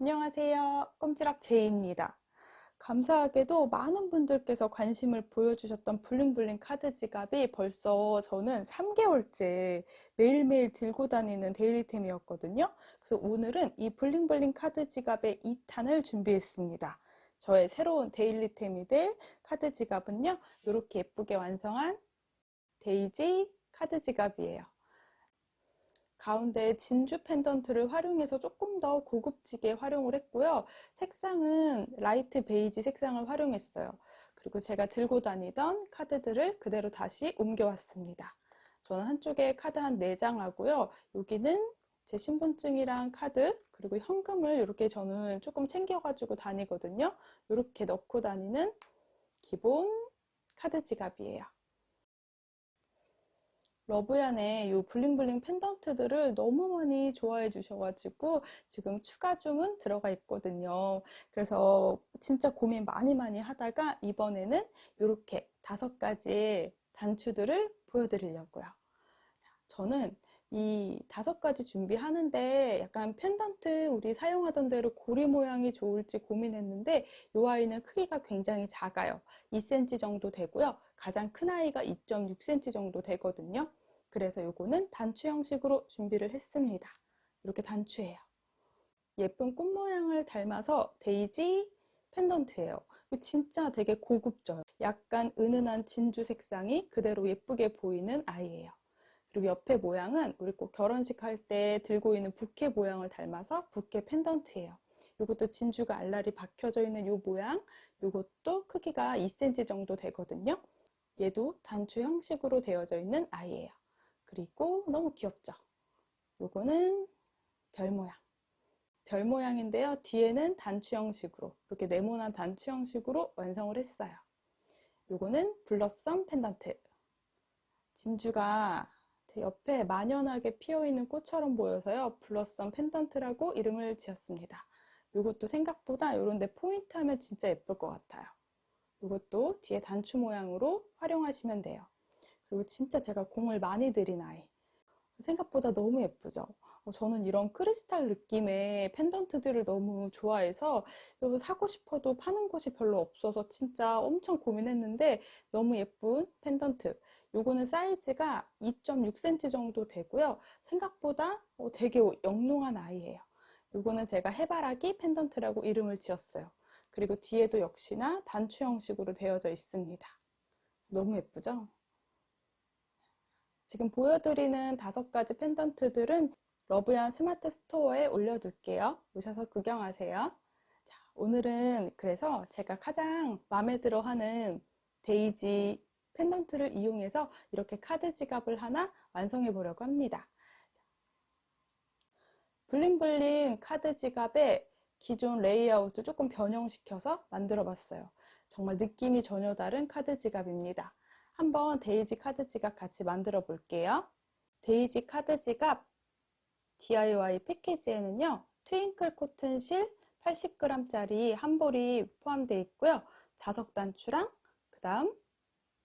안녕하세요. 꼼지락 제이입니다. 감사하게도 많은 분들께서 관심을 보여주셨던 블링블링 카드 지갑이 벌써 저는 3개월째 매일매일 들고 다니는 데일리템이었거든요. 그래서 오늘은 이 블링블링 카드 지갑의 2탄을 준비했습니다. 저의 새로운 데일리템이 될 카드 지갑은요, 이렇게 예쁘게 완성한 데이지 카드 지갑이에요. 가운데 진주 펜던트를 활용해서 조금 더 고급지게 활용을 했고요. 색상은 라이트 베이지 색상을 활용했어요. 그리고 제가 들고 다니던 카드들을 그대로 다시 옮겨왔습니다. 저는 한쪽에 카드 한 4장 하고요. 여기는 제 신분증이랑 카드, 그리고 현금을 이렇게 저는 조금 챙겨가지고 다니거든요. 이렇게 넣고 다니는 기본 카드 지갑이에요. 러브얀의 이 블링블링 펜던트들을 너무 많이 좋아해 주셔가지고 지금 추가 주문 들어가 있거든요. 그래서 진짜 고민 많이 하다가 이번에는 이렇게 5가지의 단추들을 보여드리려고요. 저는 이 5가지 준비하는데 약간 펜던트 우리 사용하던 대로 고리 모양이 좋을지 고민했는데 이 아이는 크기가 굉장히 작아요. 2cm 정도 되고요. 가장 큰 아이가 2.6cm 정도 되거든요. 그래서 이거는 단추 형식으로 준비를 했습니다. 이렇게 단추예요. 예쁜 꽃 모양을 닮아서 데이지 펜던트예요. 진짜 되게 고급져요. 약간 은은한 진주 색상이 그대로 예쁘게 보이는 아이예요. 그리고 옆에 모양은 우리 꼭 결혼식 할 때 들고 있는 부케 모양을 닮아서 부케 펜던트예요. 이것도 진주가 알알이 박혀져 있는 이 모양, 이것도 크기가 2cm 정도 되거든요. 얘도 단추 형식으로 되어져 있는 아이예요. 그리고 너무 귀엽죠? 요거는 별 모양. 별 모양인데요. 뒤에는 단추 형식으로, 이렇게 네모난 단추 형식으로 완성을 했어요. 요거는 블러썸 펜던트. 진주가 옆에 만연하게 피어있는 꽃처럼 보여서요. 블러썸 펜던트라고 이름을 지었습니다. 이것도 생각보다 이런 데 포인트 하면 진짜 예쁠 것 같아요. 이것도 뒤에 단추 모양으로 활용하시면 돼요. 그리고 진짜 제가 공을 많이 들인 아이. 생각보다 너무 예쁘죠? 저는 이런 크리스탈 느낌의 펜던트들을 너무 좋아해서 이거 사고 싶어도 파는 곳이 별로 없어서 진짜 엄청 고민했는데 너무 예쁜 펜던트. 요거는 사이즈가 2.6cm 정도 되고요. 생각보다 되게 영롱한 아이예요. 요거는 제가 해바라기 펜던트라고 이름을 지었어요. 그리고 뒤에도 역시나 단추 형식으로 되어져 있습니다. 너무 예쁘죠? 지금 보여드리는 5가지 펜던트들은 러브얀 스마트 스토어에 올려둘게요. 오셔서 구경하세요. 자, 오늘은 그래서 제가 가장 마음에 들어 하는 데이지 펜던트를 이용해서 이렇게 카드 지갑을 하나 완성해 보려고 합니다. 블링블링 카드 지갑의 기존 레이아웃을 조금 변형시켜서 만들어 봤어요. 정말 느낌이 전혀 다른 카드 지갑입니다. 한번 데이지 카드 지갑 같이 만들어 볼게요. 데이지 카드 지갑 DIY 패키지에는요, 트윙클 코튼 실 80g짜리 한 볼이 포함되어 있고요. 자석 단추랑 그 다음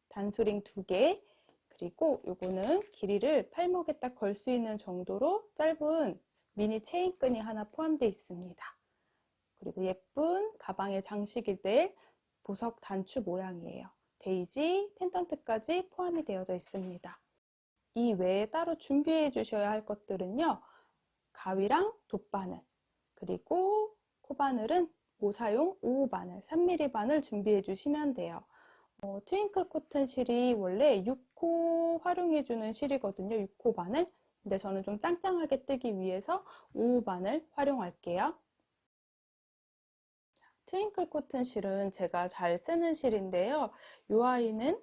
단수링 2개, 그리고 요거는 길이를 팔목에 딱 걸 수 있는 정도로 짧은 미니 체인끈이 하나 포함되어 있습니다. 그리고 예쁜 가방에 장식이 될 보석 단추 모양이에요. 데이지 펜던트까지 포함이 되어져 있습니다. 이 외에 따로 준비해 주셔야 할 것들은요, 가위랑 돗바늘, 그리고 코바늘은 모사용 5호 바늘, 3mm 바늘 준비해 주시면 돼요. 트윙클 코튼 실이 원래 6호 활용해 주는 실이거든요. 6호 바늘. 근데 저는 좀 짱짱하게 뜨기 위해서 5호 바늘 활용할게요. 트윙클 코튼 실은 제가 잘 쓰는 실인데요. 이 아이는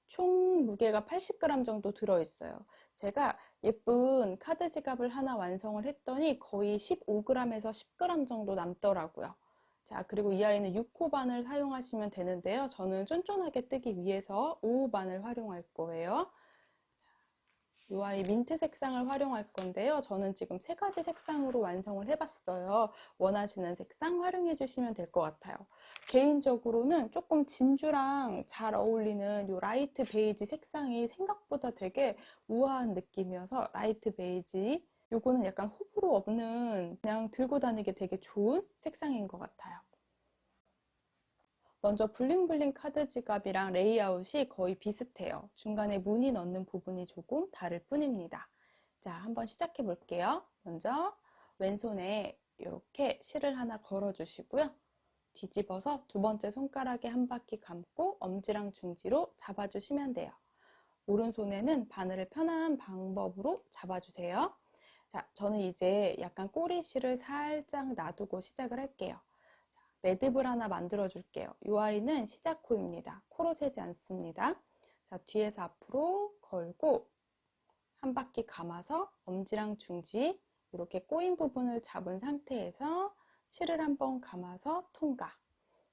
총 무게가 80g 정도 들어있어요. 제가 예쁜 카드 지갑을 하나 완성을 했더니 거의 15g에서 10g 정도 남더라고요. 자, 그리고 이 아이는 6호 바늘 사용하시면 되는데요. 저는 쫀쫀하게 뜨기 위해서 5호 바늘 활용할 거예요. 이 아이 민트 색상을 활용할 건데요. 저는 지금 3가지 색상으로 완성을 해봤어요. 원하시는 색상 활용해 주시면 될 것 같아요. 개인적으로는 조금 진주랑 잘 어울리는 이 라이트 베이지 색상이 생각보다 되게 우아한 느낌이어서 라이트 베이지 요거는 약간 호불호 없는 그냥 들고 다니기 되게 좋은 색상인 것 같아요. 먼저 블링블링 카드 지갑이랑 레이아웃이 거의 비슷해요. 중간에 무늬 넣는 부분이 조금 다를 뿐입니다. 자, 한번 시작해 볼게요. 먼저 왼손에 이렇게 실을 하나 걸어 주시고요. 뒤집어서 두 번째 손가락에 한 바퀴 감고 엄지랑 중지로 잡아주시면 돼요. 오른손에는 바늘을 편한 방법으로 잡아주세요. 자, 저는 이제 약간 꼬리실을 살짝 놔두고 시작을 할게요. 자, 매듭을 하나 만들어 줄게요. 이 아이는 시작코입니다. 코로 세지 않습니다. 자, 뒤에서 앞으로 걸고 한 바퀴 감아서 엄지랑 중지 이렇게 꼬인 부분을 잡은 상태에서 실을 한번 감아서 통과.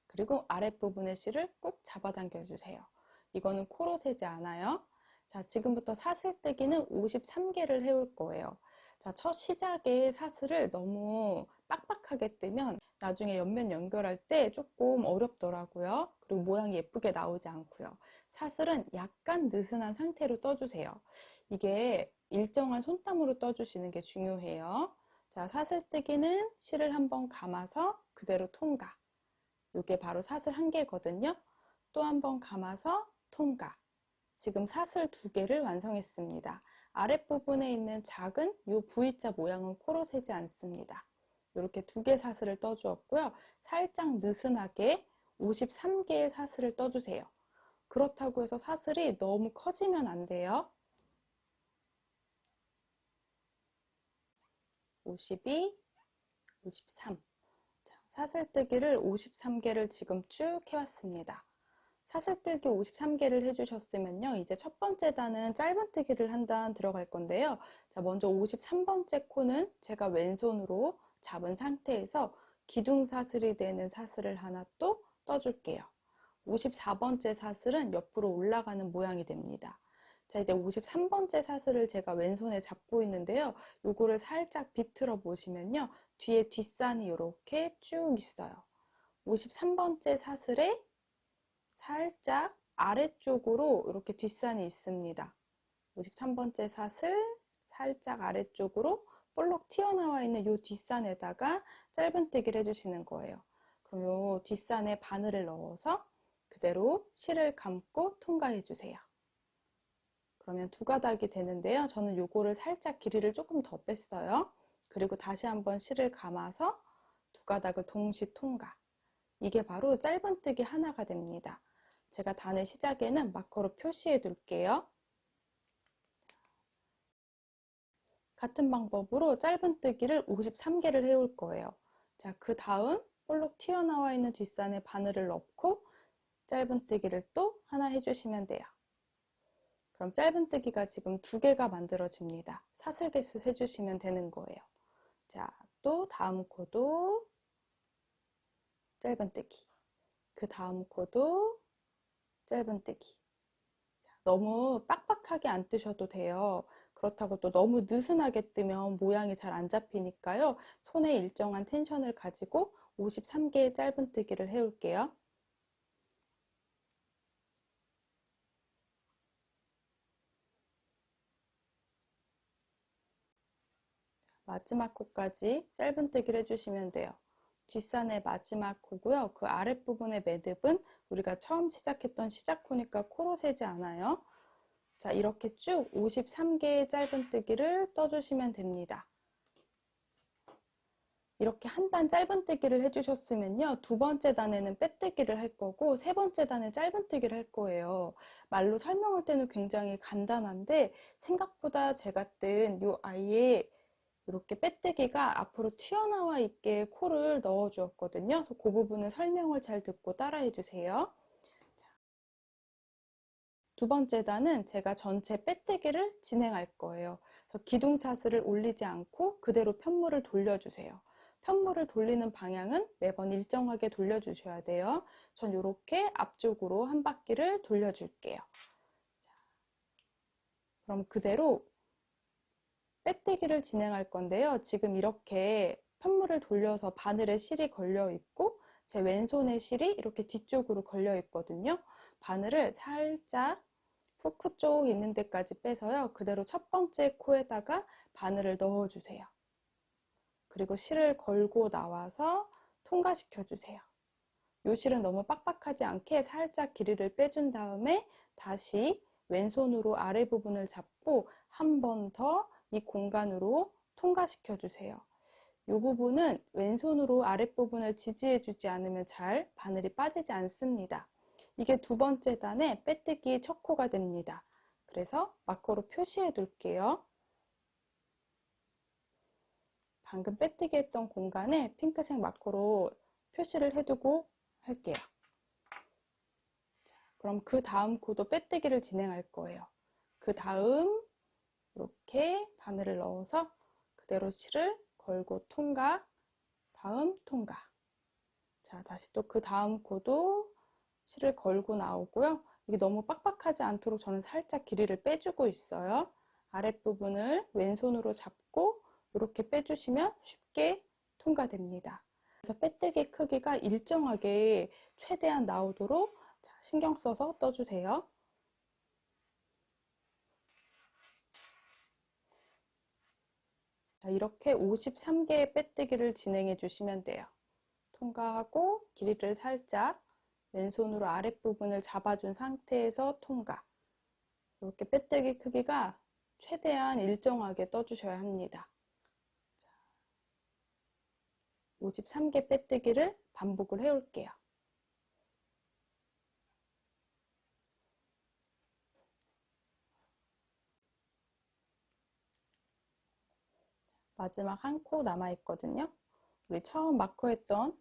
그리고 아랫부분의 실을 꾹 잡아당겨 주세요. 이거는 코로 세지 않아요. 자, 지금부터 사슬뜨기는 53개를 해올 거예요. 자, 첫 시작에 사슬을 너무 빡빡하게 뜨면 나중에 옆면 연결할 때 조금 어렵더라고요. 그리고 모양이 예쁘게 나오지 않고요. 사슬은 약간 느슨한 상태로 떠주세요. 이게 일정한 손땀으로 떠주시는 게 중요해요. 자, 사슬뜨기는 실을 한번 감아서 그대로 통과. 이게 바로 사슬 한 개거든요. 또 한 번 감아서 통과. 지금 사슬 두 개를 완성했습니다. 아랫부분에 있는 작은 이 V자 모양은 코로 세지 않습니다. 이렇게 두 개 사슬을 떠주었고요. 살짝 느슨하게 53개의 사슬을 떠주세요. 그렇다고 해서 사슬이 너무 커지면 안 돼요. 52, 53. 사슬뜨기를 53개를 지금 쭉 해왔습니다. 사슬뜨기 53개를 해주셨으면요. 이제 첫 번째 단은 짧은뜨기를 한 단 들어갈 건데요. 자, 먼저 53번째 코는 제가 왼손으로 잡은 상태에서 기둥사슬이 되는 사슬을 하나 또 떠줄게요. 54번째 사슬은 옆으로 올라가는 모양이 됩니다. 자, 이제 53번째 사슬을 제가 왼손에 잡고 있는데요. 요거를 살짝 비틀어 보시면요. 뒤에 뒷산이 이렇게 쭉 있어요. 53번째 사슬에 살짝 아래쪽으로 이렇게 뒷산이 있습니다. 53번째 사슬 살짝 아래쪽으로 볼록 튀어나와 있는 이 뒷산에다가 짧은뜨기를 해주시는 거예요. 그럼 이 뒷산에 바늘을 넣어서 그대로 실을 감고 통과해 주세요. 그러면 두 가닥이 되는데요. 저는 요거를 살짝 길이를 조금 더 뺐어요. 그리고 다시 한번 실을 감아서 두 가닥을 동시 통과. 이게 바로 짧은뜨기 하나가 됩니다. 제가 단의 시작에는 마커로 표시해 둘게요. 같은 방법으로 짧은뜨기를 53개를 해올 거예요. 자, 그 다음 볼록 튀어나와 있는 뒷산에 바늘을 넣고 짧은뜨기를 또 하나 해주시면 돼요. 그럼 짧은뜨기가 지금 두 개가 만들어집니다. 사슬 개수 세주시면 되는 거예요. 자, 또 다음 코도 짧은뜨기. 그 다음 코도 짧은뜨기. 너무 빡빡하게 안 뜨셔도 돼요. 그렇다고 또 너무 느슨하게 뜨면 모양이 잘 안 잡히니까요. 손에 일정한 텐션을 가지고 53개의 짧은뜨기를 해올게요. 마지막 코까지 짧은뜨기를 해주시면 돼요. 뒷산의 마지막 코고요. 그 아랫부분의 매듭은 우리가 처음 시작했던 시작코니까 코로 세지 않아요. 자, 이렇게 쭉 53개의 짧은뜨기를 떠주시면 됩니다. 이렇게 한 단 짧은뜨기를 해주셨으면요. 두 번째 단에는 빼뜨기를 할 거고 세 번째 단에 짧은뜨기를 할 거예요. 말로 설명할 때는 굉장히 간단한데 생각보다 제가 뜬 이 아이의 이렇게 빼뜨기가 앞으로 튀어나와 있게 코를 넣어 주었거든요. 그래서 그 부분은 설명을 잘 듣고 따라해 주세요. 두 번째 단은 제가 전체 빼뜨기를 진행할 거예요. 그래서 기둥사슬을 올리지 않고 그대로 편물을 돌려주세요. 편물을 돌리는 방향은 매번 일정하게 돌려주셔야 돼요. 전 이렇게 앞쪽으로 한 바퀴를 돌려줄게요. 그럼 그대로 빼뜨기를 진행할 건데요. 지금 이렇게 편물을 돌려서 바늘에 실이 걸려 있고 제 왼손에 실이 이렇게 뒤쪽으로 걸려 있거든요. 바늘을 살짝 후크 쪽 있는 데까지 빼서요. 그대로 첫 번째 코에다가 바늘을 넣어주세요. 그리고 실을 걸고 나와서 통과시켜 주세요. 요 실은 너무 빡빡하지 않게 살짝 길이를 빼준 다음에 다시 왼손으로 아래 부분을 잡고 한 번 더 이 공간으로 통과시켜 주세요. 이 부분은 왼손으로 아랫부분을 지지해 주지 않으면 잘 바늘이 빠지지 않습니다. 이게 두 번째 단의 빼뜨기 첫 코가 됩니다. 그래서 마커로 표시해 둘게요. 방금 빼뜨기 했던 공간에 핑크색 마커로 표시를 해두고 할게요. 그럼 그 다음 코도 빼뜨기를 진행할 거예요. 그 다음 이렇게 바늘을 넣어서 그대로 실을 걸고 통과, 다음 통과. 자, 다시 또 그 다음 코도 실을 걸고 나오고요. 이게 너무 빡빡하지 않도록 저는 살짝 길이를 빼주고 있어요. 아랫부분을 왼손으로 잡고 이렇게 빼주시면 쉽게 통과됩니다. 그래서 빼뜨기 크기가 일정하게 최대한 나오도록 신경 써서 떠주세요. 이렇게 53개의 빼뜨기를 진행해 주시면 돼요. 통과하고 길이를 살짝 왼손으로 아랫부분을 잡아준 상태에서 통과. 이렇게 빼뜨기 크기가 최대한 일정하게 떠주셔야 합니다. 53개 빼뜨기를 반복을 해올게요. 마지막 한 코 남아있거든요. 우리 처음 마커했던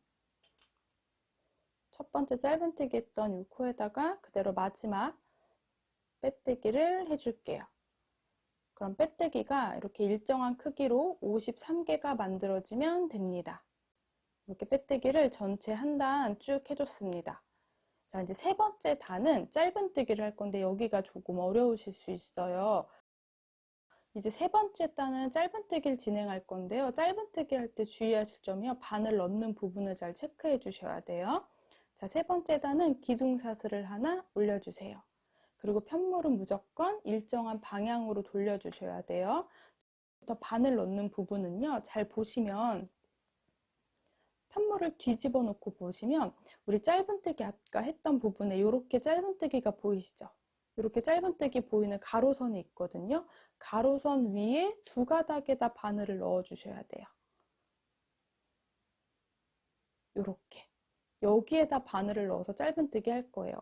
첫 번째 짧은뜨기 했던 이 코에다가 그대로 마지막 빼뜨기를 해줄게요. 그럼 빼뜨기가 이렇게 일정한 크기로 53개가 만들어지면 됩니다. 이렇게 빼뜨기를 전체 한 단 쭉 해줬습니다. 자, 이제 세 번째 단은 짧은뜨기를 할 건데 여기가 조금 어려우실 수 있어요. 이제 세 번째 단은 짧은뜨기를 진행할 건데요. 짧은뜨기 할 때 주의하실 점이요. 바늘 넣는 부분을 잘 체크해 주셔야 돼요. 자, 세 번째 단은 기둥사슬을 하나 올려주세요. 그리고 편물은 무조건 일정한 방향으로 돌려주셔야 돼요. 또 바늘 넣는 부분은요. 잘 보시면 편물을 뒤집어 놓고 보시면 우리 짧은뜨기 아까 했던 부분에 이렇게 짧은뜨기가 보이시죠? 이렇게 짧은뜨기 보이는 가로선이 있거든요. 가로선 위에 두 가닥에다 바늘을 넣어 주셔야 돼요. 이렇게 여기에다 바늘을 넣어서 짧은뜨기 할 거예요.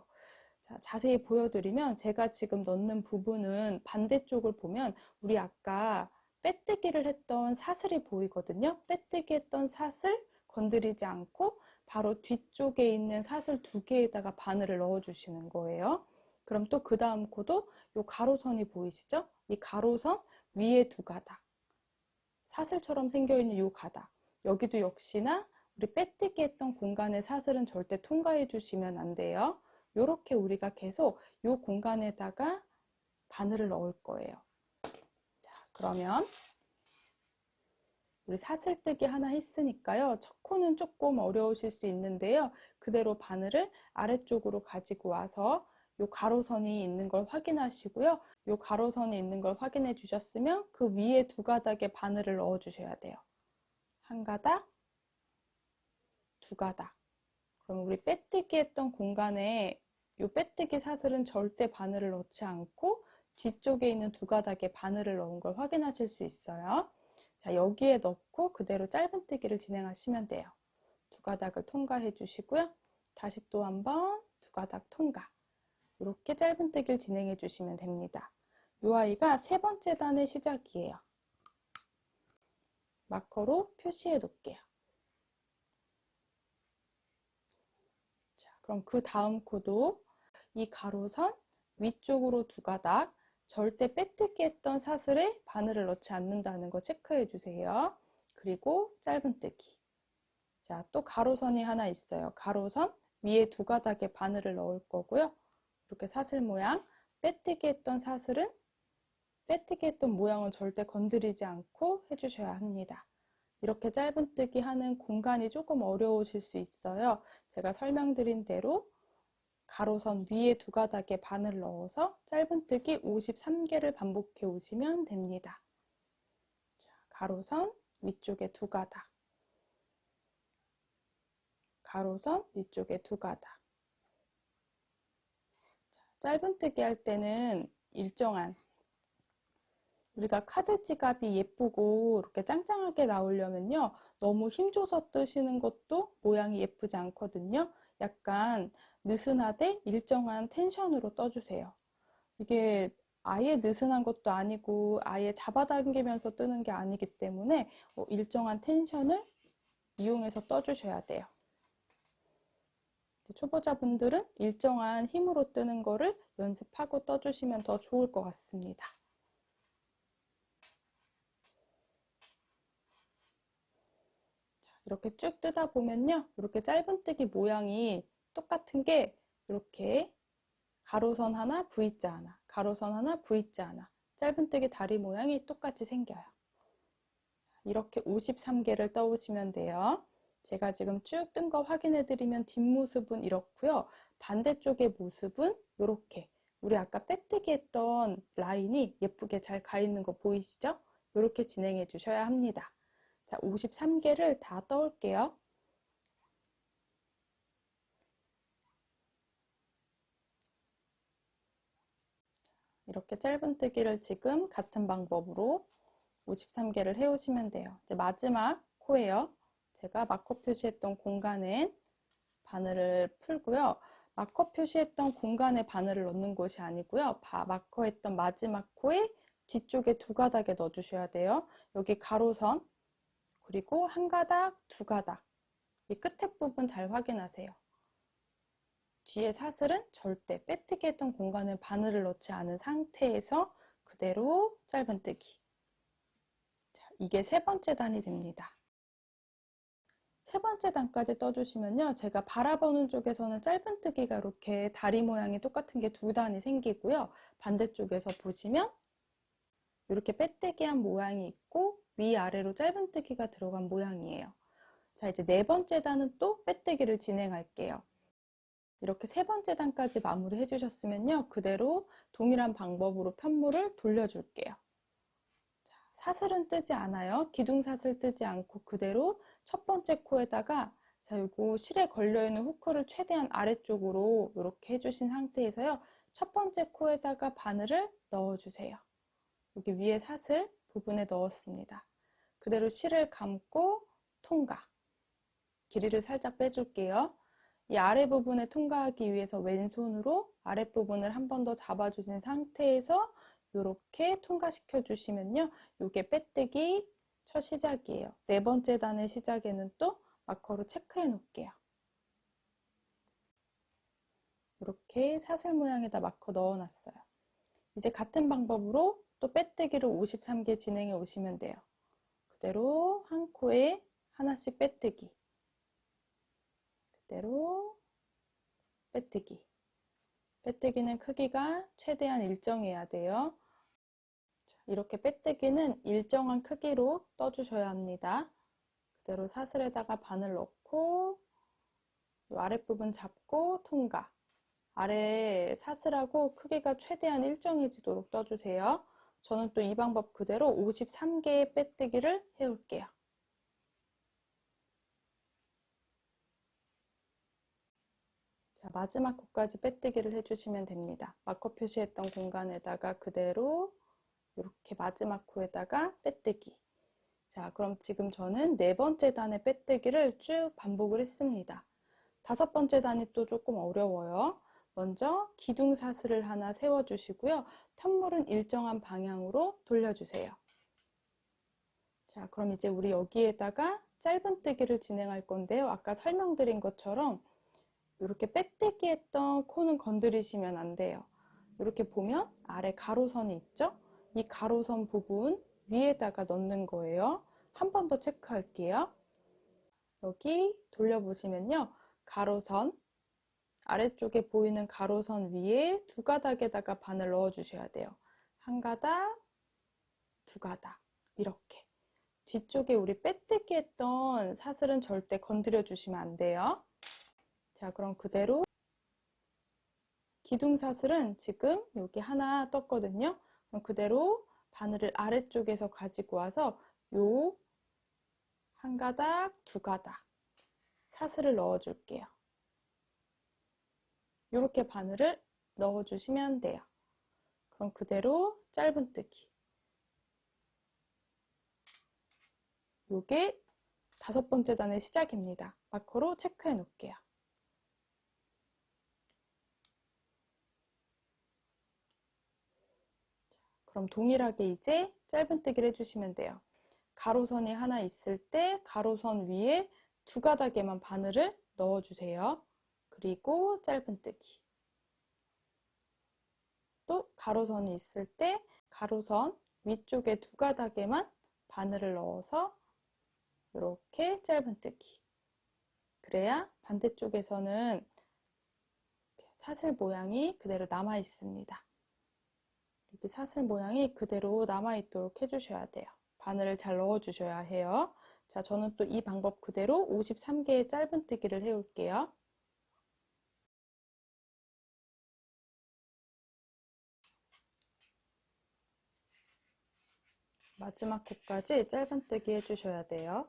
자, 자세히 보여드리면 제가 지금 넣는 부분은 반대쪽을 보면 우리 아까 빼뜨기를 했던 사슬이 보이거든요. 빼뜨기 했던 사슬 건드리지 않고 바로 뒤쪽에 있는 사슬 두 개에다가 바늘을 넣어 주시는 거예요. 그럼 또 그 다음 코도 이 가로선이 보이시죠? 이 가로선 위에 두 가닥, 사슬처럼 생겨있는 이 가닥, 여기도 역시나 우리 빼뜨기 했던 공간의 사슬은 절대 통과해 주시면 안 돼요. 이렇게 우리가 계속 이 공간에다가 바늘을 넣을 거예요. 자, 그러면 우리 사슬뜨기 하나 했으니까요. 첫 코는 조금 어려우실 수 있는데요. 그대로 바늘을 아래쪽으로 가지고 와서 이 가로선이 있는 걸 확인하시고요. 이 가로선이 있는 걸 확인해 주셨으면 그 위에 두 가닥에 바늘을 넣어 주셔야 돼요. 한 가닥, 두 가닥. 그럼 우리 빼뜨기 했던 공간에 이 빼뜨기 사슬은 절대 바늘을 넣지 않고 뒤쪽에 있는 두 가닥에 바늘을 넣은 걸 확인하실 수 있어요. 자, 여기에 넣고 그대로 짧은뜨기를 진행하시면 돼요. 두 가닥을 통과해 주시고요. 다시 또 한번 두 가닥 통과. 이렇게 짧은뜨기를 진행해 주시면 됩니다. 이 아이가 세 번째 단의 시작이에요. 마커로 표시해 놓을게요. 자, 그럼 그 다음 코도 이 가로선 위쪽으로 두 가닥, 절대 빼뜨기 했던 사슬에 바늘을 넣지 않는다는 거 체크해 주세요. 그리고 짧은뜨기. 자, 또 가로선이 하나 있어요. 가로선 위에 두 가닥에 바늘을 넣을 거고요. 이렇게 사슬 모양, 빼뜨기 했던 사슬은 빼뜨기 했던 모양은 절대 건드리지 않고 해주셔야 합니다. 이렇게 짧은뜨기 하는 공간이 조금 어려우실 수 있어요. 제가 설명드린 대로 가로선 위에 두 가닥에 바늘 넣어서 짧은뜨기 53개를 반복해 오시면 됩니다. 가로선 위쪽에 두 가닥, 가로선 위쪽에 두 가닥. 짧은뜨기 할 때는 일정한, 우리가 카드 지갑이 예쁘고 이렇게 짱짱하게 나오려면요, 너무 힘줘서 뜨시는 것도 모양이 예쁘지 않거든요. 약간 느슨하되 일정한 텐션으로 떠주세요. 이게 아예 느슨한 것도 아니고 아예 잡아당기면서 뜨는 게 아니기 때문에 일정한 텐션을 이용해서 떠주셔야 돼요. 초보자분들은 일정한 힘으로 뜨는 거를 연습하고 떠주시면 더 좋을 것 같습니다. 이렇게 쭉 뜨다 보면요, 이렇게 짧은뜨기 모양이 똑같은 게 이렇게 가로선 하나, V자 하나, 가로선 하나, V자 하나, 짧은뜨기 다리 모양이 똑같이 생겨요. 이렇게 53개를 떠오시면 돼요. 제가 지금 쭉 뜬 거 확인해 드리면 뒷모습은 이렇고요. 반대쪽의 모습은 이렇게, 우리 아까 빼뜨기 했던 라인이 예쁘게 잘 가 있는 거 보이시죠? 이렇게 진행해 주셔야 합니다. 자, 53개를 다 떠올게요. 이렇게 짧은뜨기를 지금 같은 방법으로 53개를 해오시면 돼요. 이제 마지막 코예요. 제가 마커 표시했던 공간엔 바늘을 풀고요. 마커 표시했던 공간에 바늘을 넣는 곳이 아니고요. 마커했던 마지막 코에 뒤쪽에 두 가닥에 넣어주셔야 돼요. 여기 가로선, 그리고 한 가닥, 두 가닥. 이 끝에 부분 잘 확인하세요. 뒤에 사슬은 절대 빼뜨기 했던 공간에 바늘을 넣지 않은 상태에서 그대로 짧은뜨기. 자, 이게 세 번째 단이 됩니다. 세 번째 단까지 떠주시면요, 제가 바라보는 쪽에서는 짧은뜨기가 이렇게 다리 모양이 똑같은 게 두 단이 생기고요, 반대쪽에서 보시면 이렇게 빼뜨기한 모양이 있고 위아래로 짧은뜨기가 들어간 모양이에요. 자, 이제 네 번째 단은 또 빼뜨기를 진행할게요. 이렇게 세 번째 단까지 마무리 해주셨으면요, 그대로 동일한 방법으로 편물을 돌려줄게요. 자, 사슬은 뜨지 않아요. 기둥사슬 뜨지 않고 그대로 첫 번째 코에다가, 자, 요거 실에 걸려있는 후크를 최대한 아래쪽으로 이렇게 해주신 상태에서요, 첫 번째 코에다가 바늘을 넣어주세요. 여기 위에 사슬 부분에 넣었습니다. 그대로 실을 감고 통과. 길이를 살짝 빼줄게요. 이 아래 부분에 통과하기 위해서 왼손으로 아랫부분을 한 번 더 잡아주신 상태에서 이렇게 통과시켜 주시면요, 이게 빼뜨기 첫 시작이에요. 네 번째 단의 시작에는 또 마커로 체크해 놓을게요. 이렇게 사슬 모양에다 마커 넣어 놨어요. 이제 같은 방법으로 또 빼뜨기를 53개 진행해 오시면 돼요. 그대로 한 코에 하나씩 빼뜨기, 그대로 빼뜨기. 빼뜨기는 크기가 최대한 일정해야 돼요. 이렇게 빼뜨기는 일정한 크기로 떠주셔야 합니다. 그대로 사슬에다가 바늘 넣고 아랫부분 잡고 통과. 아래 사슬하고 크기가 최대한 일정해지도록 떠주세요. 저는 또 이 방법 그대로 53개의 빼뜨기를 해올게요. 자, 마지막 코까지 빼뜨기를 해주시면 됩니다. 마커 표시했던 공간에다가 그대로 이렇게 마지막 코에다가 빼뜨기. 자, 그럼 지금 저는 네 번째 단의 빼뜨기를 쭉 반복을 했습니다. 다섯 번째 단이 또 조금 어려워요. 먼저 기둥사슬을 하나 세워주시고요. 편물은 일정한 방향으로 돌려주세요. 자, 그럼 이제 우리 여기에다가 짧은뜨기를 진행할 건데요. 아까 설명드린 것처럼 이렇게 빼뜨기 했던 코는 건드리시면 안 돼요. 이렇게 보면 아래 가로선이 있죠? 이 가로선 부분 위에다가 넣는 거예요. 한 번 더 체크할게요. 여기 돌려보시면요, 가로선, 아래쪽에 보이는 가로선 위에 두 가닥에다가 바늘 넣어 주셔야 돼요. 한 가닥, 두 가닥, 이렇게. 뒤쪽에 우리 빼뜨기 했던 사슬은 절대 건드려 주시면 안 돼요. 자, 그럼 그대로 기둥사슬은 지금 여기 하나 떴거든요. 그럼 그대로 바늘을 아래쪽에서 가지고 와서 요 한 가닥, 두 가닥 사슬을 넣어 줄게요. 이렇게 바늘을 넣어 주시면 돼요. 그럼 그대로 짧은뜨기. 요게 5번째 단의 시작입니다. 마커로 체크해 놓을게요. 그럼 동일하게 이제 짧은뜨기를 해주시면 돼요. 가로선이 하나 있을 때 가로선 위에 2가닥에만 바늘을 넣어주세요. 그리고 짧은뜨기. 또 가로선이 있을 때 가로선 위쪽에 2가닥에만 바늘을 넣어서 이렇게 짧은뜨기. 그래야 반대쪽에서는 사슬 모양이 그대로 남아 있습니다. 이렇게 사슬 모양이 그대로 남아 있도록 해주셔야 돼요. 바늘을 잘 넣어 주셔야 해요. 자, 저는 또 이 방법 그대로 53개의 짧은뜨기를 해올게요. 마지막 코까지 짧은뜨기 해주셔야 돼요.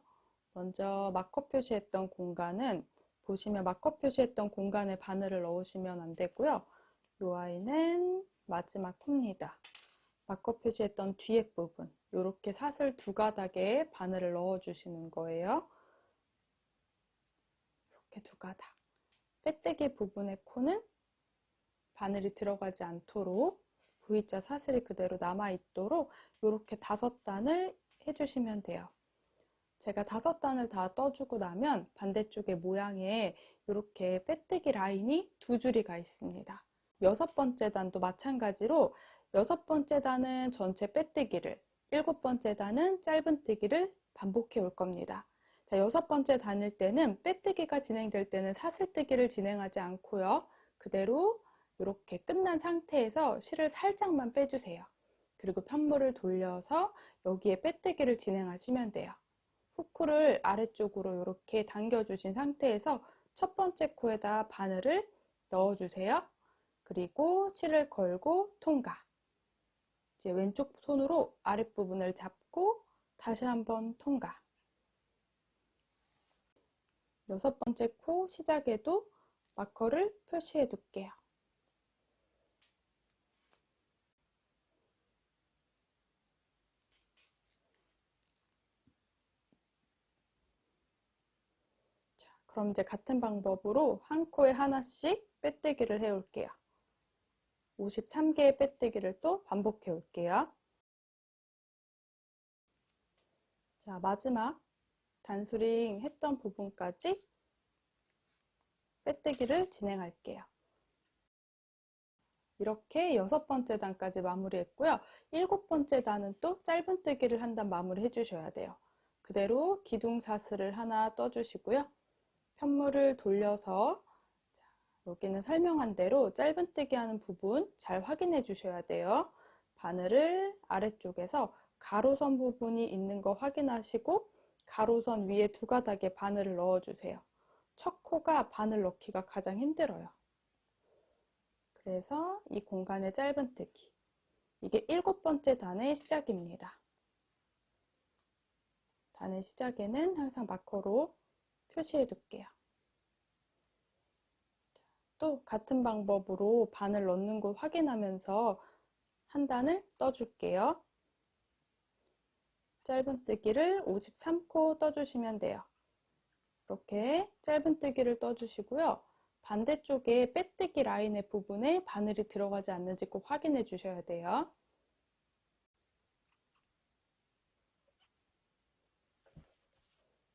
먼저 마커 표시했던 공간은 보시면 마커 표시했던 공간에 바늘을 넣으시면 안 되고요. 이 아이는 마지막 코입니다. 마커 표시했던 뒤에 부분 이렇게 사슬 2가닥에 바늘을 넣어 주시는 거예요. 이렇게 2가닥. 빼뜨기 부분의 코는 바늘이 들어가지 않도록 V자 사슬이 그대로 남아 있도록 이렇게 5단을 해주시면 돼요. 제가 5단을 다 떠주고 나면 반대쪽의 모양에 이렇게 빼뜨기 라인이 2줄이가 있습니다. 6번째 단도 마찬가지로 6번째 단은 전체 빼뜨기를, 7번째 단은 짧은뜨기를 반복해 올 겁니다. 자, 6번째 단일 때는 빼뜨기가 진행될 때는 사슬뜨기를 진행하지 않고요. 그대로 이렇게 끝난 상태에서 실을 살짝만 빼주세요. 그리고 편물을 돌려서 여기에 빼뜨기를 진행하시면 돼요. 후크를 아래쪽으로 이렇게 당겨주신 상태에서 첫 번째 코에다 바늘을 넣어주세요. 그리고 실을 걸고 통과. 이제 왼쪽 손으로 아랫부분을 잡고 다시 한번 통과. 6번째 코 시작에도 마커를 표시해 둘게요. 자, 그럼 이제 같은 방법으로 한 코에 하나씩 빼뜨기를 해 올게요. 53개의 빼뜨기를 또 반복해 올게요. 자, 마지막 단수링 했던 부분까지 빼뜨기를 진행할게요. 이렇게 6번째 단까지 마무리했고요. 7번째 단은 또 짧은뜨기를 한 단 마무리 해주셔야 돼요. 그대로 기둥사슬을 하나 떠주시고요. 편물을 돌려서 여기는 설명한 대로 짧은뜨기 하는 부분 잘 확인해 주셔야 돼요. 바늘을 아래쪽에서 가로선 부분이 있는 거 확인하시고 가로선 위에 2가닥에 바늘을 넣어주세요. 첫 코가 바늘 넣기가 가장 힘들어요. 그래서 이 공간의 짧은뜨기. 이게 7번째 단의 시작입니다. 단의 시작에는 항상 마커로 표시해 둘게요. 또 같은 방법으로 바늘 넣는 곳 확인하면서 한 단을 떠줄게요. 짧은뜨기를 53코 떠주시면 돼요. 이렇게 짧은뜨기를 떠주시고요. 반대쪽에 빼뜨기 라인의 부분에 바늘이 들어가지 않는지 꼭 확인해 주셔야 돼요.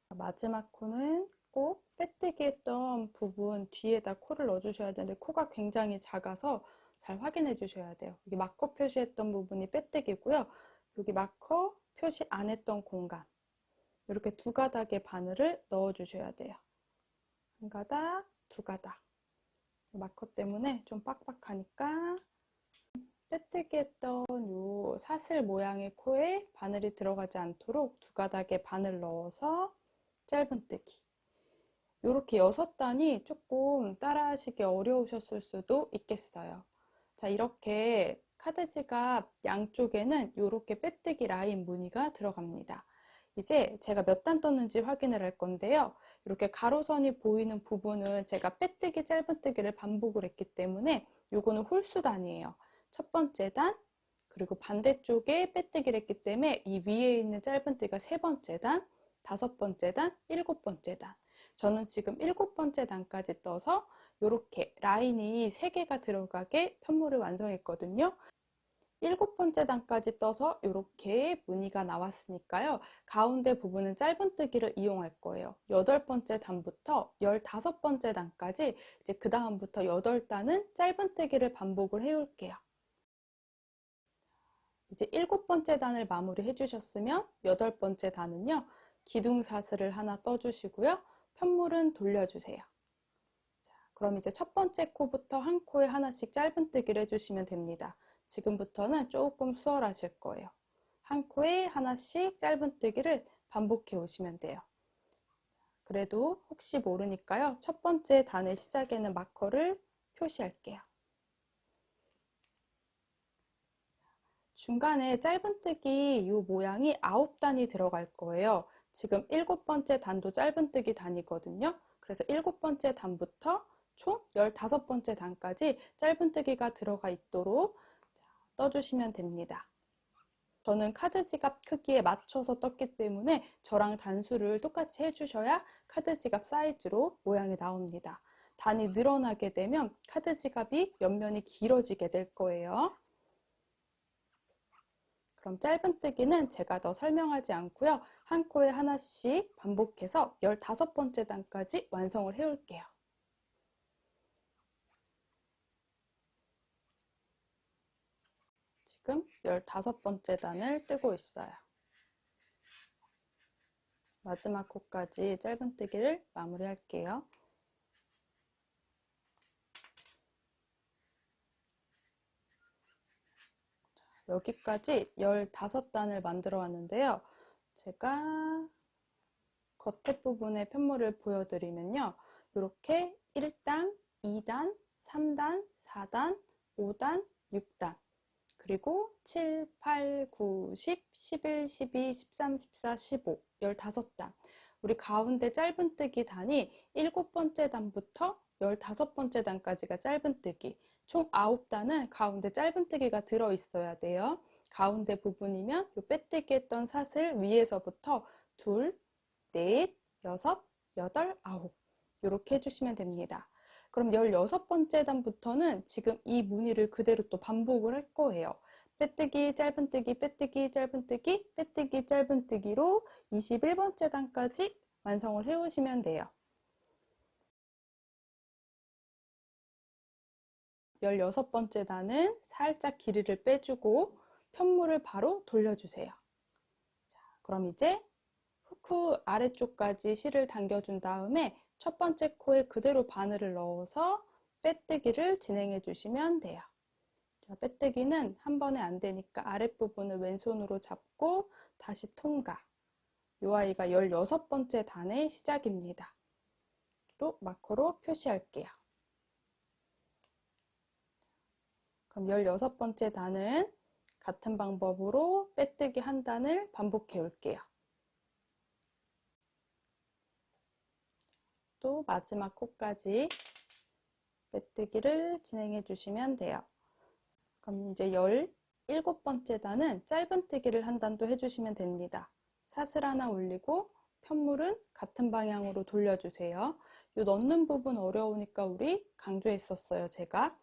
마지막 코는 꼭 빼뜨기 했던 부분 뒤에다 코를 넣어주셔야 되는데 코가 굉장히 작아서 잘 확인해 주셔야 돼요. 여기 마커 표시했던 부분이 빼뜨기고요. 여기 마커 표시 안 했던 공간 이렇게 2가닥의 바늘을 넣어 주셔야 돼요. 한 가닥, 2가닥. 마커 때문에 좀 빡빡하니까 빼뜨기 했던 요 사슬 모양의 코에 바늘이 들어가지 않도록 2가닥의 바늘 넣어서 짧은뜨기. 이렇게 6단이 조금 따라하시기 어려우셨을 수도 있겠어요. 자, 이렇게 카드 지갑 양쪽에는 이렇게 빼뜨기 라인 무늬가 들어갑니다. 이제 제가 몇 단 떴는지 확인을 할 건데요. 이렇게 가로선이 보이는 부분은 제가 빼뜨기 짧은뜨기를 반복을 했기 때문에 요거는 홀수단이에요. 첫 번째 단, 그리고 반대쪽에 빼뜨기를 했기 때문에 이 위에 있는 짧은뜨기가 세 번째 단, 다섯 번째 단, 일곱 번째 단. 저는 지금 일곱 번째 단까지 떠서 이렇게 라인이 3개가 들어가게 편물을 완성했거든요. 일곱 번째 단까지 떠서 이렇게 무늬가 나왔으니까요. 가운데 부분은 짧은뜨기를 이용할 거예요. 여덟 번째 단부터 15번째 단까지 이제 그 다음부터 8단은 짧은뜨기를 반복을 해올게요. 이제 일곱 번째 단을 마무리 해주셨으면 여덟 번째 단은요. 기둥사슬을 하나 떠주시고요. 편물은 돌려주세요. 자, 그럼 이제 첫 번째 코부터 한 코에 하나씩 짧은뜨기를 해주시면 됩니다. 지금부터는 조금 수월하실 거예요. 한 코에 하나씩 짧은뜨기를 반복해 오시면 돼요. 그래도 혹시 모르니까요. 첫 번째 단의 시작에는 마커를 표시할게요. 중간에 짧은뜨기 이 모양이 9단이 들어갈 거예요. 지금 7번째 단도 짧은뜨기 단이거든요. 그래서 7번째 단부터 총 15번째 단까지 짧은뜨기가 들어가 있도록 떠주시면 됩니다. 저는 카드 지갑 크기에 맞춰서 떴기 때문에 저랑 단수를 똑같이 해주셔야 카드 지갑 사이즈로 모양이 나옵니다. 단이 늘어나게 되면 카드 지갑이 옆면이 길어지게 될 거예요. 그럼 짧은뜨기는 제가 더 설명하지 않고요. 한 코에 하나씩 반복해서 15번째 단까지 완성을 해올게요. 지금 15번째 단을 뜨고 있어요. 마지막 코까지 짧은뜨기를 마무리할게요. 여기까지 15단을 만들어 왔는데요. 제가 겉에 부분의 편물을 보여드리면요. 이렇게 1단, 2단, 3단, 4단, 5단, 6단 그리고 7, 8, 9, 10, 11, 12, 13, 14, 15, 15단 우리 가운데 짧은뜨기 단이 7번째 단부터 15번째 단까지가 짧은뜨기 총 9단은 가운데 짧은뜨기가 들어있어야 돼요. 가운데 부분이면 이 빼뜨기 했던 사슬 위에서부터 둘, 넷, 여섯, 여덟, 아홉 이렇게 해주시면 됩니다. 그럼 16번째 단부터는 지금 이 무늬를 그대로 또 반복을 할 거예요. 빼뜨기, 짧은뜨기, 빼뜨기, 짧은뜨기, 빼뜨기, 짧은뜨기로 21번째 단까지 완성을 해오시면 돼요. 16번째 단은 살짝 길이를 빼주고 편물을 바로 돌려주세요. 자, 그럼 이제 후크 아래쪽까지 실을 당겨준 다음에 첫 번째 코에 그대로 바늘을 넣어서 빼뜨기를 진행해 주시면 돼요. 자, 빼뜨기는 한 번에 안 되니까 아랫부분을 왼손으로 잡고 다시 통과. 이 아이가 16번째 단의 시작입니다. 또 마커로 표시할게요. 그럼 16번째 단은 같은 방법으로 빼뜨기 한 단을 반복해 올게요. 또 마지막 코까지 빼뜨기를 진행해 주시면 돼요. 그럼 이제 17번째 단은 짧은뜨기를 한 단도 해주시면 됩니다. 사슬 하나 올리고 편물은 같은 방향으로 돌려주세요. 이 넣는 부분 어려우니까 우리 강조했었어요. 제가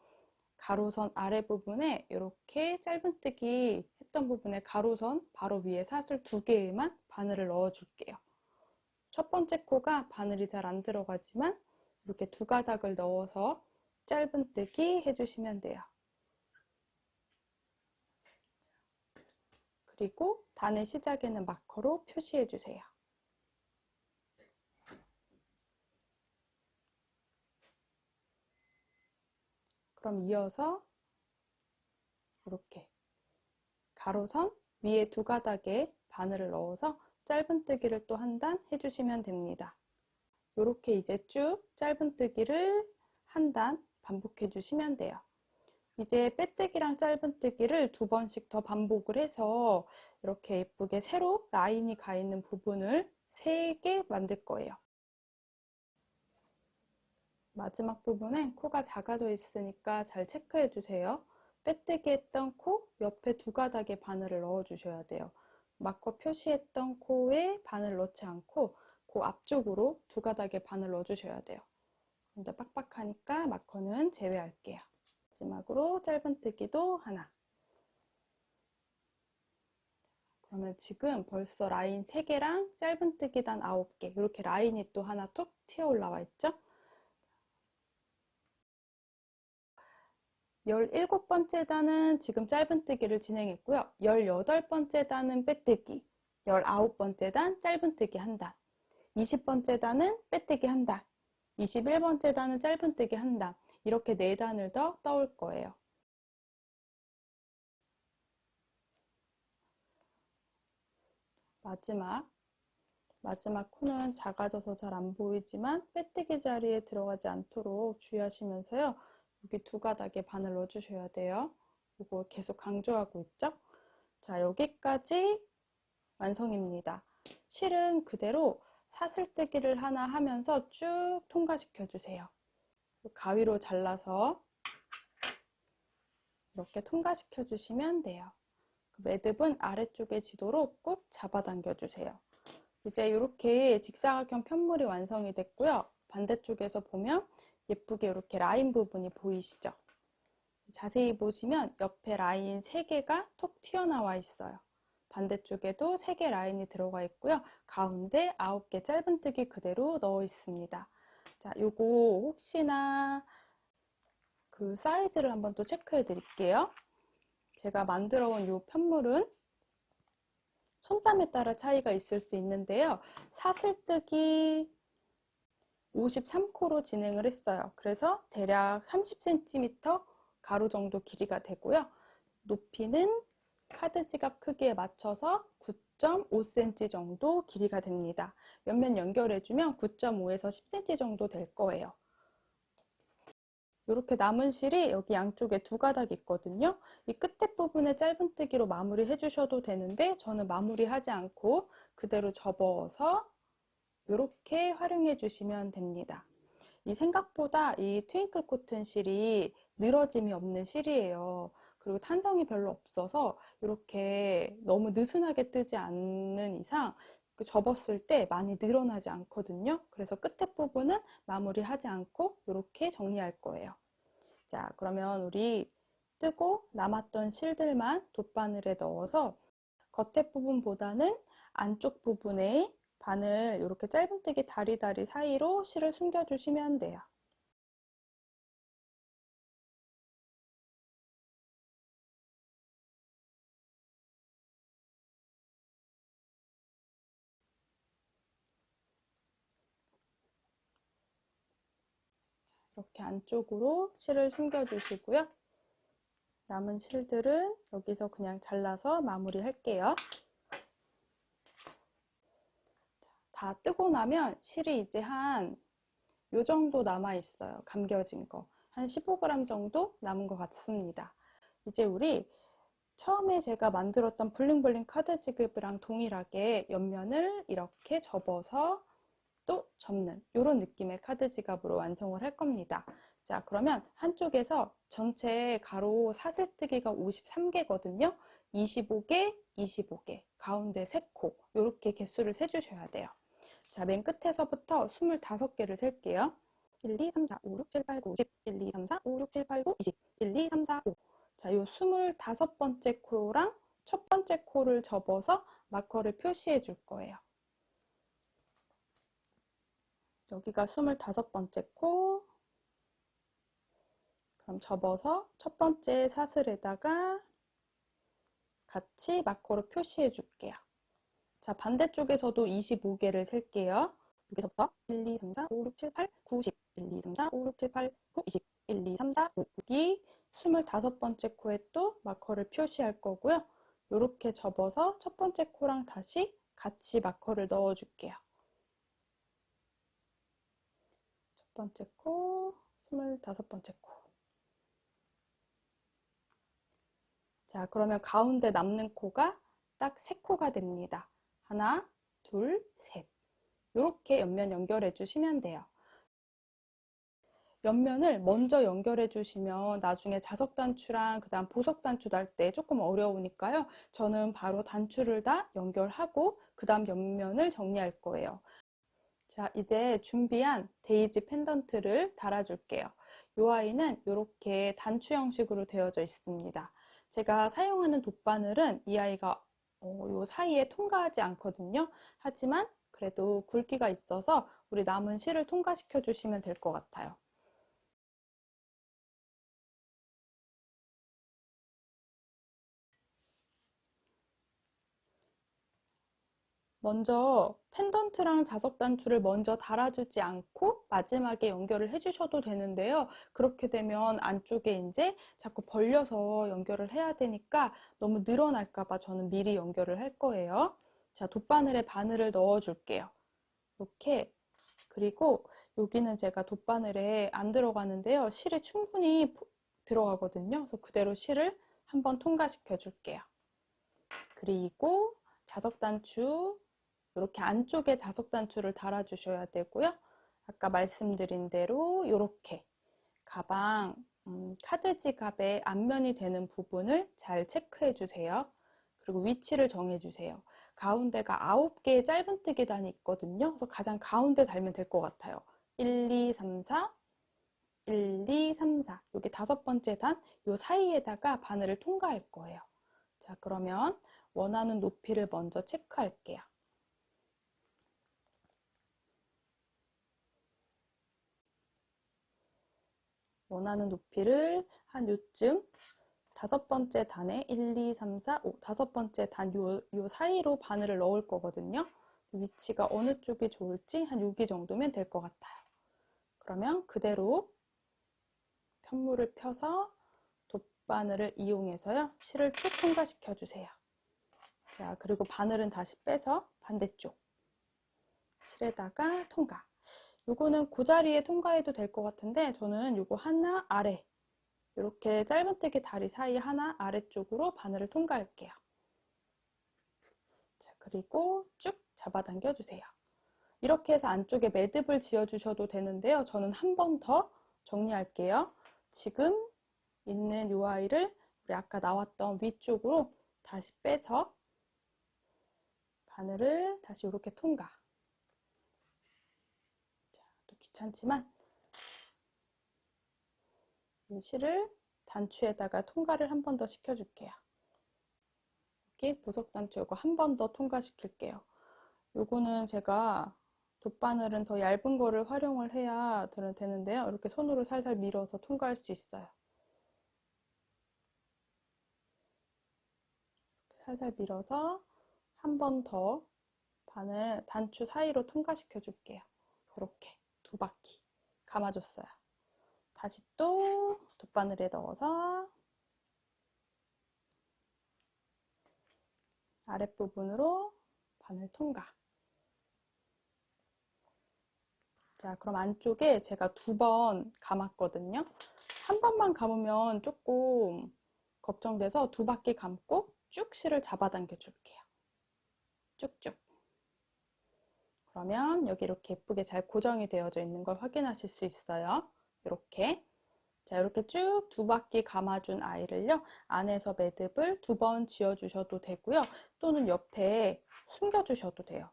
가로선 아래 부분에 이렇게 짧은뜨기 했던 부분에 가로선 바로 위에 사슬 2개에만 바늘을 넣어 줄게요. 첫 번째 코가 바늘이 잘 안 들어가지만 이렇게 2가닥을 넣어서 짧은뜨기 해주시면 돼요. 그리고 단의 시작에는 마커로 표시해 주세요. 그럼 이어서 이렇게 가로선 위에 2가닥에 바늘을 넣어서 짧은뜨기를 또 한 단 해주시면 됩니다. 이렇게 이제 쭉 짧은뜨기를 한 단 반복해 주시면 돼요. 이제 빼뜨기랑 짧은뜨기를 2번씩 더 반복을 해서 이렇게 예쁘게 세로 라인이 가 있는 부분을 3개 만들 거예요. 마지막 부분에 코가 작아져 있으니까 잘 체크해 주세요. 빼뜨기 했던 코 옆에 2가닥에 바늘을 넣어 주셔야 돼요. 마커 표시했던 코에 바늘 넣지 않고 그 앞쪽으로 2가닥에 바늘 넣어 주셔야 돼요. 근데 빡빡하니까 마커는 제외할게요. 마지막으로 짧은뜨기도 하나. 그러면 지금 벌써 라인 3개랑 짧은뜨기 단 9개 이렇게 라인이 또 하나 톡 튀어 올라와 있죠? 17번째 단은 지금 짧은뜨기를 진행했고요. 18번째 단은 빼뜨기, 19번째 단 짧은뜨기 한 단, 20번째 단은 빼뜨기 한 단, 21번째 단은 짧은뜨기 한 단, 이렇게 4단을 더 떠올 거예요. 마지막 코는 작아져서 잘 안 보이지만 빼뜨기 자리에 들어가지 않도록 주의하시면서요. 여기 2가닥에 바늘 넣어주셔야 돼요. 이거 계속 강조하고 있죠? 자, 여기까지 완성입니다. 실은 그대로 사슬뜨기를 하나 하면서 쭉 통과시켜 주세요. 가위로 잘라서 이렇게 통과시켜 주시면 돼요. 매듭은 아래쪽에 지도로 꾹 잡아당겨 주세요. 이제 이렇게 직사각형 편물이 완성이 됐고요. 반대쪽에서 보면 예쁘게 이렇게 라인 부분이 보이시죠? 자세히 보시면 옆에 라인 3개가 톡 튀어나와 있어요. 반대쪽에도 3개 라인이 들어가 있고요. 가운데 9개 짧은뜨기 그대로 넣어 있습니다. 자, 요거 혹시나 그 사이즈를 한번 또 체크해 드릴게요. 제가 만들어 온 요 편물은 손땀에 따라 차이가 있을 수 있는데요. 사슬뜨기 53코로 진행을 했어요. 그래서 대략 30cm 가로 정도 길이가 되고요. 높이는 카드 지갑 크기에 맞춰서 9.5cm 정도 길이가 됩니다. 옆면 연결해주면 9.5에서 10cm 정도 될 거예요. 이렇게 남은 실이 여기 양쪽에 2가닥 있거든요. 이 끝에 부분에 짧은뜨기로 마무리 해주셔도 되는데 저는 마무리하지 않고 그대로 접어서 이렇게 활용해 주시면 됩니다. 이 생각보다 이 트윙클 코튼 실이 늘어짐이 없는 실이에요. 그리고 탄성이 별로 없어서 이렇게 너무 느슨하게 뜨지 않는 이상 접었을 때 많이 늘어나지 않거든요. 그래서 끝에 부분은 마무리하지 않고 이렇게 정리할 거예요. 자, 그러면 우리 뜨고 남았던 실들만 돗바늘에 넣어서 겉에 부분보다는 안쪽 부분에 바늘 이렇게 짧은뜨기 다리다리 사이로 실을 숨겨주시면 돼요. 이렇게 안쪽으로 실을 숨겨주시고요. 남은 실들은 여기서 그냥 잘라서 마무리 할게요. 다 뜨고 나면 실이 이제 한 요 정도 남아 있어요. 감겨진 거. 한 15g 정도 남은 것 같습니다. 이제 우리 처음에 제가 만들었던 블링블링 카드 지갑이랑 동일하게 옆면을 이렇게 접어서 또 접는 이런 느낌의 카드 지갑으로 완성을 할 겁니다. 자, 그러면 한쪽에서 전체 가로 사슬뜨기가 53개거든요. 25개, 25개, 가운데 3코 이렇게 개수를 세주셔야 돼요. 자, 맨 끝에서부터 25개를 셀게요. 1, 2, 3, 4, 5, 6, 7, 8, 9, 10 1, 2, 3, 4, 5, 6, 7, 8, 9, 20 1, 2, 3, 4, 5 자, 요 25번째 코랑 첫 번째 코를 접어서 마커를 표시해 줄 거예요. 여기가 25번째 코. 그럼 접어서 첫 번째 사슬에다가 같이 마커로 표시해 줄게요. 자, 반대쪽에서도 25개를 셀게요. 여기서부터 1, 2, 3, 4, 5, 6, 7, 8, 9, 10 1, 2, 3, 4, 5, 6, 7, 8, 9, 20 1, 2, 3, 4, 5 여기 25번째 코에 또 마커를 표시할 거고요. 이렇게 접어서 첫 번째 코랑 다시 같이 마커를 넣어 줄게요. 첫 번째 코, 25번째 코 자, 그러면 가운데 남는 코가 딱 3코가 됩니다. 하나, 둘, 셋. 이렇게 옆면 연결해 주시면 돼요. 옆면을 먼저 연결해 주시면 나중에 자석 단추랑 그 다음 보석 단추 달 때 조금 어려우니까요. 저는 바로 단추를 다 연결하고 그 다음 옆면을 정리할 거예요. 자, 이제 준비한 데이지 펜던트를 달아줄게요. 이 아이는 이렇게 단추 형식으로 되어져 있습니다. 제가 사용하는 돗바늘은 이 아이가 요 사이에 통과하지 않거든요. 하지만 그래도 굵기가 있어서 우리 남은 실을 통과시켜 주시면 될 것 같아요. 먼저 펜던트랑 자석 단추를 먼저 달아주지 않고 마지막에 연결을 해주셔도 되는데요. 그렇게 되면 안쪽에 이제 자꾸 벌려서 연결을 해야 되니까 너무 늘어날까봐 저는 미리 연결을 할 거예요. 자, 돗바늘에 바늘을 넣어 줄게요. 이렇게. 그리고 여기는 제가 돗바늘에 안 들어가는데요. 실이 충분히 들어가거든요. 그래서 그대로 실을 한번 통과시켜 줄게요. 그리고 자석 단추 이렇게 안쪽에 자석 단추를 달아 주셔야 되고요. 아까 말씀드린 대로 이렇게 가방 카드 지갑의 앞면이 되는 부분을 잘 체크해 주세요. 그리고 위치를 정해 주세요. 가운데가 9개의 짧은뜨기 단이 있거든요. 그래서 가장 가운데 달면 될 것 같아요. 1, 2, 3, 4 1, 2, 3, 4 여기 5번째 단, 요 사이에다가 바늘을 통과할 거예요. 자, 그러면 원하는 높이를 먼저 체크할게요. 원하는 높이를 한 요쯤 5번째 단에 1, 2, 3, 4, 5 5번째 단 요 사이로 바늘을 넣을 거거든요. 위치가 어느 쪽이 좋을지 한 여기 정도면 될 것 같아요. 그러면 그대로 편물을 펴서 돗바늘을 이용해서요. 실을 쭉 통과시켜 주세요. 자, 그리고 바늘은 다시 빼서 반대쪽 실에다가 통과. 요거는 그 자리에 통과해도 될 것 같은데 저는 요거 하나 아래 이렇게 짧은뜨기 다리 사이 하나 아래쪽으로 바늘을 통과할게요. 자, 그리고 쭉 잡아당겨 주세요. 이렇게 해서 안쪽에 매듭을 지어 주셔도 되는데요. 저는 한 번 더 정리할게요. 지금 있는 이 아이를 우리 아까 나왔던 위쪽으로 다시 빼서 바늘을 다시 이렇게 통과. 자, 또 귀찮지만 이 실을 단추에다가 통과를 한 번 더 시켜줄게요. 여기 보석 단추 이거 한 번 더 통과시킬게요. 요거는 제가 돗바늘은 더 얇은 거를 활용을 해야 되는데요. 이렇게 손으로 살살 밀어서 통과할 수 있어요. 살살 밀어서 한 번 더 바늘 단추 사이로 통과시켜 줄게요. 이렇게 2바퀴 감아줬어요. 다시 또 돗바늘에 넣어서 아랫부분으로 바늘 통과. 자, 그럼 안쪽에 제가 2번 감았거든요. 한 번만 감으면 조금 걱정돼서 2바퀴 감고 쭉 실을 잡아당겨 줄게요. 쭉쭉. 그러면 여기 이렇게 예쁘게 잘 고정이 되어져 있는 걸 확인하실 수 있어요. 이렇게. 자, 이렇게 쭉 2바퀴 감아준 아이를요, 안에서 매듭을 2번 지어주셔도 되고요, 또는 옆에 숨겨주셔도 돼요.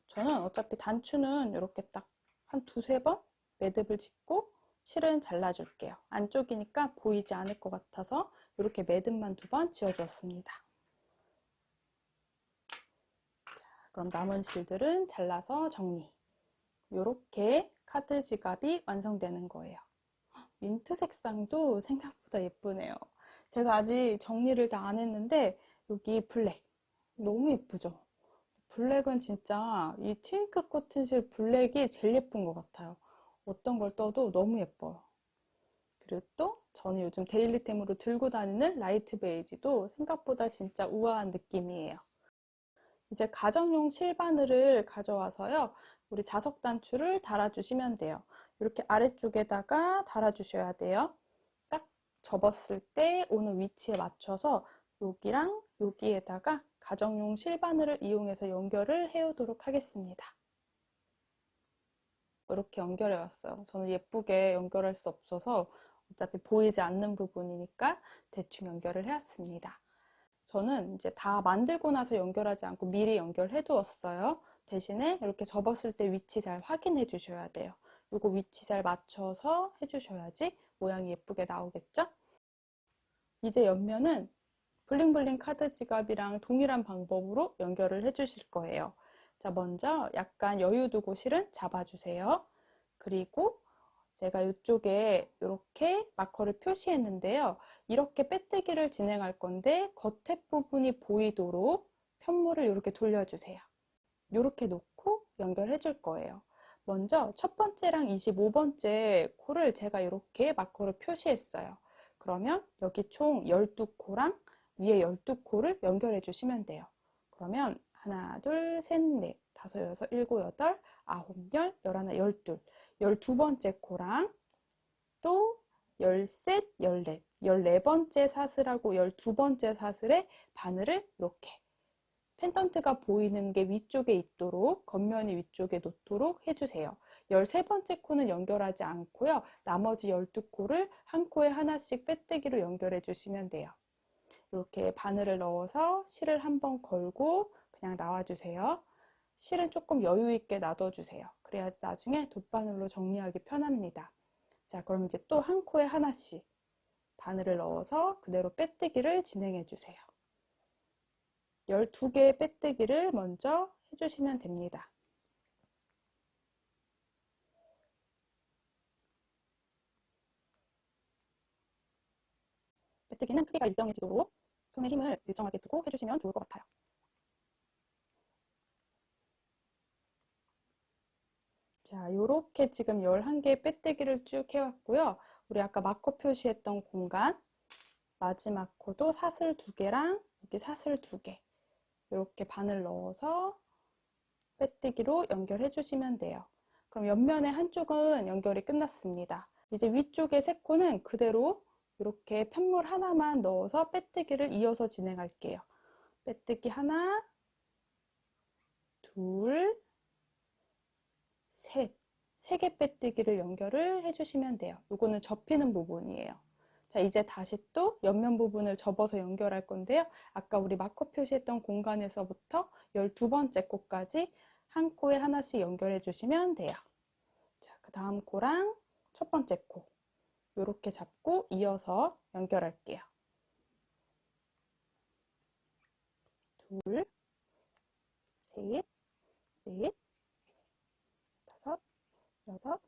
저는 어차피 단추는 이렇게 딱 한 2~3번 매듭을 짓고 실은 잘라줄게요. 안쪽이니까 보이지 않을 것 같아서 이렇게 매듭만 2번 지어줬습니다. 자, 그럼 남은 실들은 잘라서 정리. 이렇게 카드 지갑이 완성되는 거예요. 민트 색상도 생각보다 예쁘네요. 제가 아직 정리를 다 안 했는데 여기 블랙 너무 예쁘죠? 블랙은 진짜 이 트윙클 코튼실 블랙이 제일 예쁜 것 같아요. 어떤 걸 떠도 너무 예뻐요. 그리고 또 저는 요즘 데일리템으로 들고 다니는 라이트 베이지도 생각보다 진짜 우아한 느낌이에요. 이제 가정용 실바늘을 가져와서요, 우리 자석 단추를 달아주시면 돼요. 이렇게 아래쪽에다가 달아주셔야 돼요. 딱 접었을 때 오는 위치에 맞춰서 여기랑 여기에다가 가정용 실바늘을 이용해서 연결을 해오도록 하겠습니다. 이렇게 연결해 왔어요. 저는 예쁘게 연결할 수 없어서 어차피 보이지 않는 부분이니까 대충 연결을 해왔습니다. 저는 이제 다 만들고 나서 연결하지 않고 미리 연결해 두었어요. 대신에 이렇게 접었을 때 위치 잘 확인해 주셔야 돼요. 이거 위치 잘 맞춰서 해주셔야지 모양이 예쁘게 나오겠죠? 이제 옆면은 블링블링 카드 지갑이랑 동일한 방법으로 연결을 해 주실 거예요. 자, 먼저 약간 여유 두고 실은 잡아주세요. 그리고 제가 이쪽에 이렇게 마커를 표시했는데요. 이렇게 빼뜨기를 진행할 건데 겉에 부분이 보이도록 편물을 이렇게 돌려주세요. 이렇게 놓고 연결해 줄 거예요. 먼저 첫 번째랑 25번째 코를 제가 이렇게 마커로 표시했어요. 그러면 여기 총 12코랑 위에 12코를 연결해 주시면 돼요. 그러면 하나, 둘, 셋, 넷, 다섯, 여섯, 일곱, 여덟, 아홉, 열, 열하나, 열둘, 12번째 코랑 또 열셋, 열넷, 14번째 사슬하고 12번째 사슬에 바늘을 이렇게 펜던트가 보이는 게 위쪽에 있도록 겉면이 위쪽에 놓도록 해주세요. 13번째 코는 연결하지 않고요. 나머지 12코를 한 코에 하나씩 빼뜨기로 연결해 주시면 돼요. 이렇게 바늘을 넣어서 실을 한번 걸고 그냥 놔주세요. 실은 조금 여유 있게 놔둬주세요. 그래야지 나중에 돗바늘로 정리하기 편합니다. 자, 그럼 이제 또 한 코에 하나씩 바늘을 넣어서 그대로 빼뜨기를 진행해 주세요. 12개의 빼뜨기를 먼저 해주시면 됩니다. 빼뜨기는 크기가 일정해지도록 손에 힘을 일정하게 두고 해주시면 좋을 것 같아요. 자, 요렇게 지금 11개의 빼뜨기를 쭉 해왔고요. 우리 아까 마커 표시했던 공간 마지막 코도 사슬 2개랑 여기 사슬 2개 이렇게 바늘 넣어서 빼뜨기로 연결해 주시면 돼요. 그럼 옆면의 한쪽은 연결이 끝났습니다. 이제 위쪽의 3코는 그대로 이렇게 편물 하나만 넣어서 빼뜨기를 이어서 진행할게요. 빼뜨기 하나, 둘, 셋, 3개 빼뜨기를 연결을 해주시면 돼요. 이거는 접히는 부분이에요. 자, 이제 다시 또 옆면 부분을 접어서 연결할 건데요. 아까 우리 마커 표시했던 공간에서부터 12번째 코까지 한 코에 하나씩 연결해 주시면 돼요. 자, 그 다음 코랑 첫 번째 코 이렇게 잡고 이어서 연결할게요. 둘, 셋, 넷, 다섯, 여섯,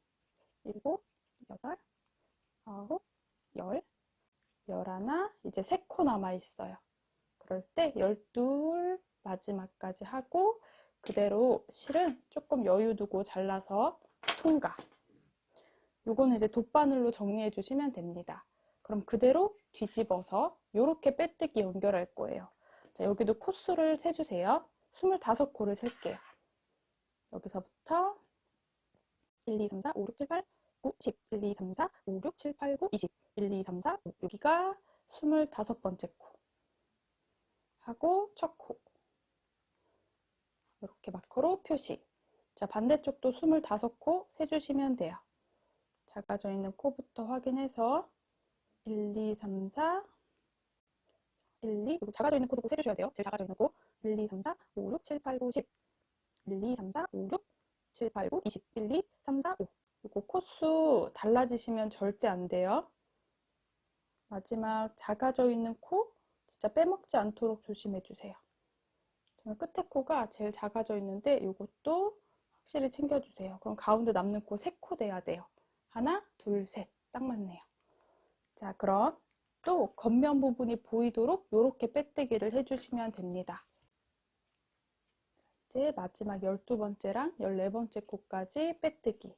일곱, 여덟, 아홉, 열, 열하나, 이제 3코 남아있어요. 그럴 때 12 마지막까지 하고 그대로 실은 조금 여유 두고 잘라서 통과. 요거는 이제 돗바늘로 정리해 주시면 됩니다. 그럼 그대로 뒤집어서 이렇게 빼뜨기 연결할 거예요. 자, 여기도 코수를 세주세요. 25코를 셀게요. 여기서부터 1, 2, 3, 4, 5, 6, 7, 8, 9, 10, 1, 2, 3, 4, 5, 6, 7, 8, 9, 20, 1, 2, 3, 4, 5. 여기가 25번째 코 하고 첫 코 이렇게 마커로 표시. 자, 반대쪽도 25코 세주시면 돼요. 작아져 있는 코부터 확인해서 1, 2, 3, 4, 1, 2, 그리고 작아져 있는 코도 세주셔야 돼요. 제일 작아져 있는 코 1, 2, 3, 4, 5, 6, 7, 8, 9, 10, 1, 2, 3, 4, 5, 6, 7, 8, 9, 20, 1, 2, 3, 4, 5. 이거 코수 달라지시면 절대 안 돼요. 마지막 작아져 있는 코 진짜 빼먹지 않도록 조심해 주세요. 저는 끝에 코가 제일 작아져 있는데 이것도 확실히 챙겨주세요. 그럼 가운데 남는 코 3코 돼야 돼요. 하나, 둘, 셋. 딱 맞네요. 자, 그럼 또 겉면 부분이 보이도록 이렇게 빼뜨기를 해주시면 됩니다. 이제 마지막 12번째랑 14번째 코까지 빼뜨기.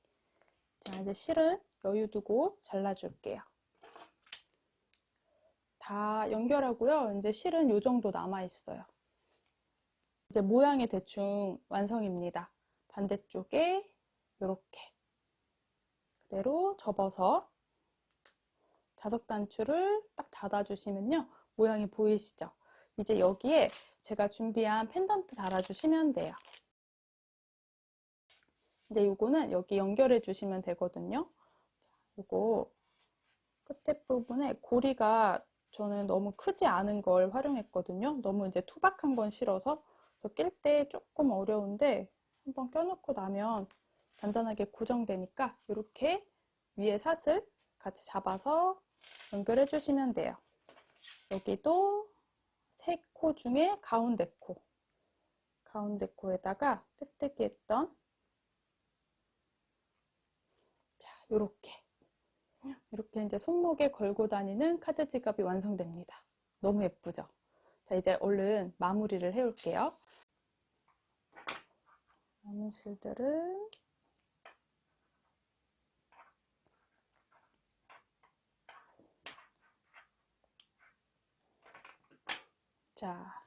자, 이제 실은 여유 두고 잘라줄게요. 다 연결하고요. 이제 실은 이 정도 남아있어요. 이제 모양이 대충 완성입니다. 반대쪽에 이렇게 그대로 접어서 자석 단추를 딱 닫아주시면요. 모양이 보이시죠? 이제 여기에 제가 준비한 펜던트 달아주시면 돼요. 이제 요거는 여기 연결해 주시면 되거든요. 요거 끝에 부분에 고리가 저는 너무 크지 않은 걸 활용했거든요. 너무 이제 투박한 건 싫어서 낄 때 조금 어려운데 한번 껴놓고 나면 단단하게 고정되니까 이렇게 위에 사슬 같이 잡아서 연결해 주시면 돼요. 여기도 세 코 중에 가운데 코에다가 빼뜨기 했던 자, 이렇게 이제 손목에 걸고 다니는 카드 지갑이 완성됩니다. 너무 예쁘죠? 자, 이제 얼른 마무리를 해올게요. 남은 실들은 자,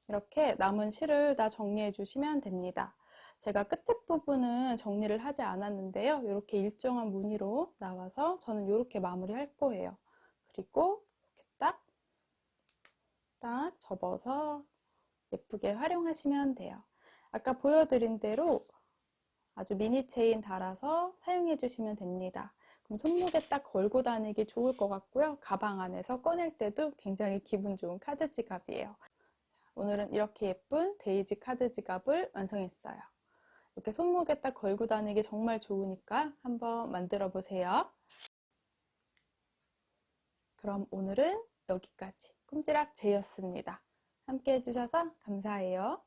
이렇게 남은 실을 다 정리해 주시면 됩니다. 제가 끝에 부분은 정리를 하지 않았는데요. 이렇게 일정한 무늬로 나와서 저는 이렇게 마무리할 거예요. 그리고 이렇게 딱 접어서 예쁘게 활용하시면 돼요. 아까 보여드린 대로 아주 미니 체인 달아서 사용해 주시면 됩니다. 그럼 손목에 딱 걸고 다니기 좋을 것 같고요. 가방 안에서 꺼낼 때도 굉장히 기분 좋은 카드 지갑이에요. 오늘은 이렇게 예쁜 데이지 카드 지갑을 완성했어요. 이렇게 손목에 딱 걸고 다니기 정말 좋으니까 한번 만들어 보세요. 그럼 오늘은 여기까지 꼼지락 제이였습니다. 함께 해주셔서 감사해요.